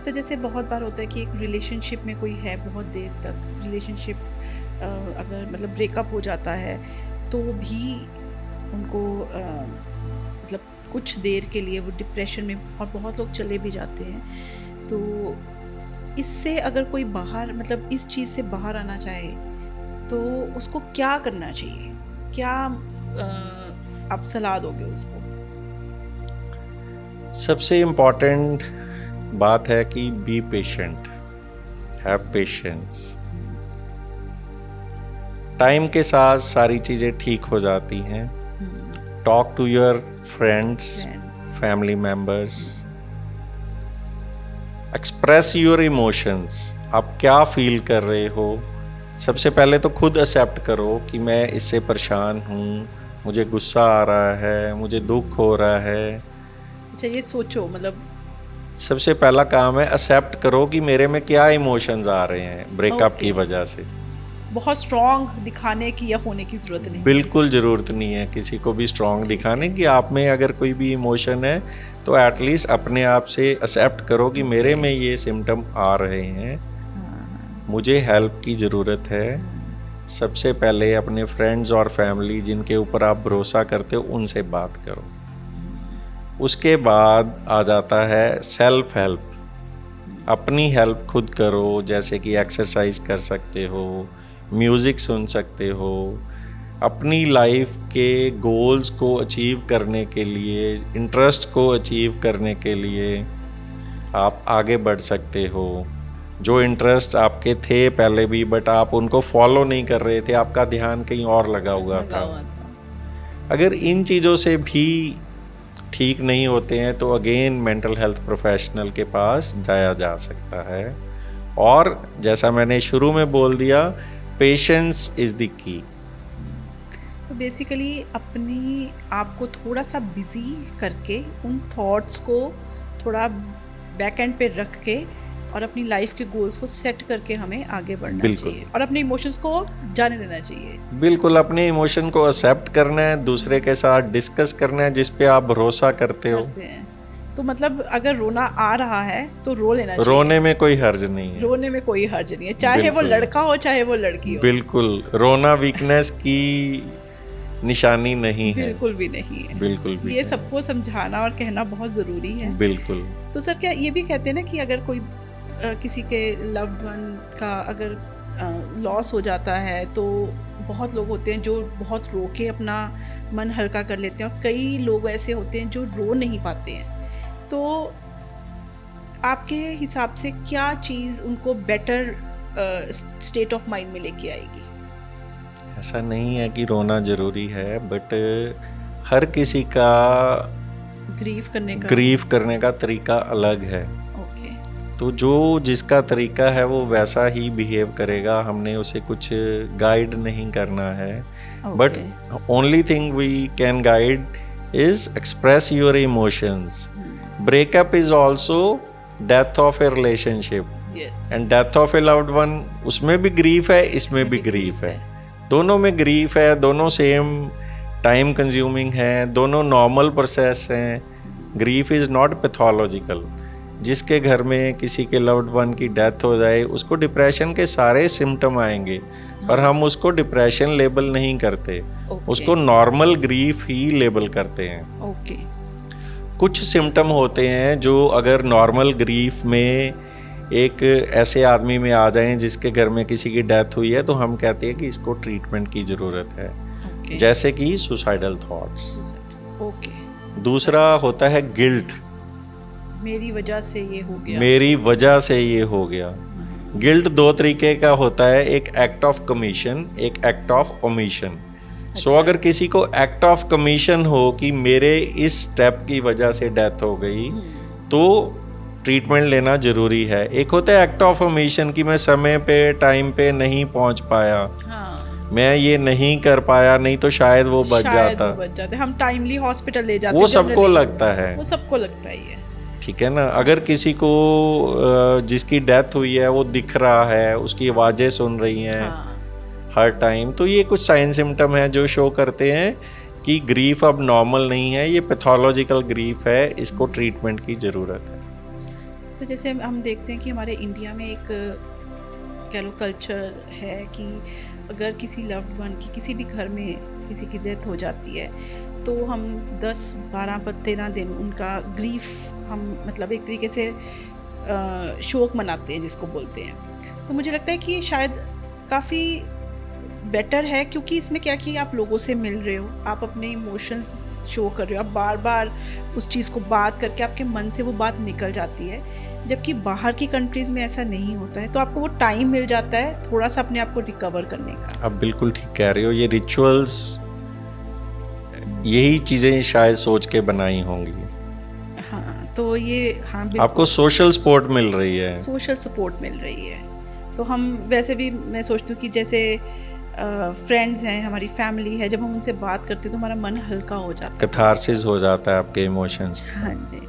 Sir जैसे बहुत बार होता है कि एक रिलेशनशिप में कोई है बहुत देर तक, रिलेशनशिप अगर मतलब ब्रेकअप हो जाता है तो भी उनको मतलब कुछ देर के लिए वो डिप्रेशन में, और बहुत लोग चले भी जाते हैं। तो इससे अगर कोई बाहर मतलब इस चीज़ से बाहर आना चाहे तो उसको क्या करना चाहिए? क्या आप सलाह दोगे उसको? सबसे इम्पॉर्टेंट बात है कि be patient, have patience. Time के साथ सारी चीज़ें ठीक हो जाती हैं। Talk to your friends, family members, express your emotions. आप क्या फील कर रहे हो, सबसे पहले तो खुद एक्सेप्ट करो कि मैं इससे परेशान हूँ, मुझे गुस्सा आ रहा है, मुझे दुख हो रहा है। अच्छा, ये सोचो, मतलब सबसे पहला काम है एक्सेप्ट करो कि मेरे में क्या इमोशंस आ रहे हैं ब्रेकअप की वजह से। बहुत स्ट्रॉन्ग दिखाने की या होने की ज़रूरत नहीं, बिल्कुल ज़रूरत नहीं है किसी को भी स्ट्रॉन्ग दिखाने की। आप में अगर कोई भी इमोशन है तो एटलीस्ट अपने आप से एक्सेप्ट करो कि मेरे में ये सिम्टम आ रहे हैं, मुझे हेल्प की ज़रूरत है। सबसे पहले अपने फ्रेंड्स और फैमिली जिनके ऊपर आप भरोसा करते हो उनसे बात करो। उसके बाद आ जाता है सेल्फ हेल्प। अपनी हेल्प खुद करो, जैसे कि एक्सरसाइज कर सकते हो, म्यूज़िक सुन सकते हो। अपनी लाइफ के गोल्स को अचीव करने के लिए, इंटरेस्ट को अचीव करने के लिए आप आगे बढ़ सकते हो। जो इंटरेस्ट आपके थे पहले भी बट आप उनको फॉलो नहीं कर रहे थे, आपका ध्यान कहीं और लगा हुआ था। अगर इन चीज़ों से भी ठीक नहीं होते हैं तो अगेन मेंटल हेल्थ प्रोफेशनल के पास जाया जा सकता है। और जैसा मैंने शुरू में बोल दिया, पेशेंस इज़ द की। तो बेसिकली अपनी आप को थोड़ा सा बिजी करके उन थॉट्स को थोड़ा बैक एंड पे रख के और अपनी लाइफ के गोल्स को सेट करके हमें आगे बढ़ना चाहिए और अपने इमोशंस को जाने देना चाहिए। बिल्कुल, अपने इमोशन को एक्सेप्ट करना है, दूसरे के साथ डिस्कस करना है जिस पे आप भरोसा करते हो। तो मतलब अगर रोना आ रहा है तो रो लेना चाहिए। रोने में कोई हर्ज नहीं है। रोने में कोई हर्ज नहीं है, चाहे वो लड़का हो चाहे वो लड़की हो। बिल्कुल, रोना वीकनेस की निशानी नहीं है। बिल्कुल भी नहीं है। बिल्कुल भी ये सबको समझाना और कहना बहुत ज़रूरी है। बिल्कुल। तो सर क्या ये भी कहते हैं ना कि अगर कोई किसी के लव्ड वन का अगर लॉस हो जाता है तो बहुत लोग होते हैं जो बहुत रो के अपना मन हल्का कर लेते हैं और कई लोग ऐसे होते हैं जो रो नहीं पाते हैं। तो आपके हिसाब से क्या चीज़ उनको बेटर स्टेट ऑफ माइंड में लेके आएगी? ऐसा नहीं है कि रोना ज़रूरी है, बट हर किसी का ग्रीव करने का तरीका अलग है। तो जो जिसका तरीका है वो वैसा ही बिहेव करेगा, हमने उसे कुछ गाइड नहीं करना है। But only thing we can guide is express your emotions. Breakup is also death of a relationship and death of a loved one. उसमें भी ग्रीफ है, इसमें भी ग्रीफ है, दोनों में ग्रीफ है, दोनों सेम टाइम कंज्यूमिंग है, दोनों नॉर्मल प्रोसेस हैं। Grief is not pathological. जिसके घर में किसी के लव्ड वन की डेथ हो जाए उसको डिप्रेशन के सारे सिम्टम आएंगे, पर हम उसको डिप्रेशन लेबल नहीं करते, उसको नॉर्मल ग्रीफ ही लेबल करते हैं। कुछ सिम्टम होते हैं जो अगर नॉर्मल ग्रीफ में एक ऐसे आदमी में आ जाएं जिसके घर में किसी की डेथ हुई है तो हम कहते हैं कि इसको ट्रीटमेंट की ज़रूरत है। जैसे कि सुसाइडल थॉट्स। दूसरा होता है गिल्ट, मेरी वजह से ये हो गया, मेरी वजह से ये हो गया। गिल्ट दो तरीके का होता है, एक एक्ट ऑफ कमीशन, एक एक्ट ऑफ ओमिशन। सो अगर किसी को एक्ट ऑफ कमीशन हो कि मेरे इस स्टेप की वजह से डेथ हो गई तो ट्रीटमेंट लेना ज़रूरी है। एक होता है एक्ट ऑफ ओमिशन कि मैं समय पे टाइम पे नहीं पहुंच पाया, मैं ये नहीं कर पाया, नहीं तो शायद वो बच जाता। हम टाइमली हॉस्पिटल ले जाते, वो सबको लगता है, वो सबको लगता है। ठीक है ना। अगर किसी को जिसकी डेथ हुई है वो दिख रहा है, उसकी आवाज़ें सुन रही हैं हर टाइम, तो ये कुछ साइन सिम्टम है जो शो करते हैं कि ग्रीफ अब नॉर्मल नहीं है, ये पैथोलॉजिकल ग्रीफ है, इसको ट्रीटमेंट की ज़रूरत है। तो जैसे हम देखते हैं कि हमारे इंडिया में एक कह लो कल्चर है कि अगर किसी लव्ड वन की किसी भी घर में किसी की डेथ हो जाती है तो हम 10, 12, 13 दिन उनका ग्रीफ हम मतलब एक तरीके से शोक मनाते हैं जिसको बोलते हैं। तो मुझे लगता है कि ये शायद काफ़ी बेटर है, क्योंकि इसमें क्या कि आप लोगों से मिल रहे हो, आप अपने इमोशंस शो कर रहे हो, आप बार बार उस चीज़ को बात करके आपके मन से वो बात निकल जाती है। जबकि बाहर की कंट्रीज़ में ऐसा नहीं होता है, तो आपको वो टाइम मिल जाता है थोड़ा सा अपने आप को रिकवर करने का। आप बिल्कुल ठीक कह रहे हो, ये रिचुअल्स यही चीज़ें शायद सोच के बनाई होंगी। हाँ, तो ये हाँ आपको सोशल सपोर्ट मिल रही है, सोशल सपोर्ट मिल रही है। तो हम वैसे भी मैं सोचती हूँ कि जैसे फ्रेंड्स हैं, हमारी फैमिली है, जब हम उनसे बात करते हैं तो हमारा मन हल्का हो जाता है, कैथारसिस हो जाता है आपके इमोशंस। हाँ जी।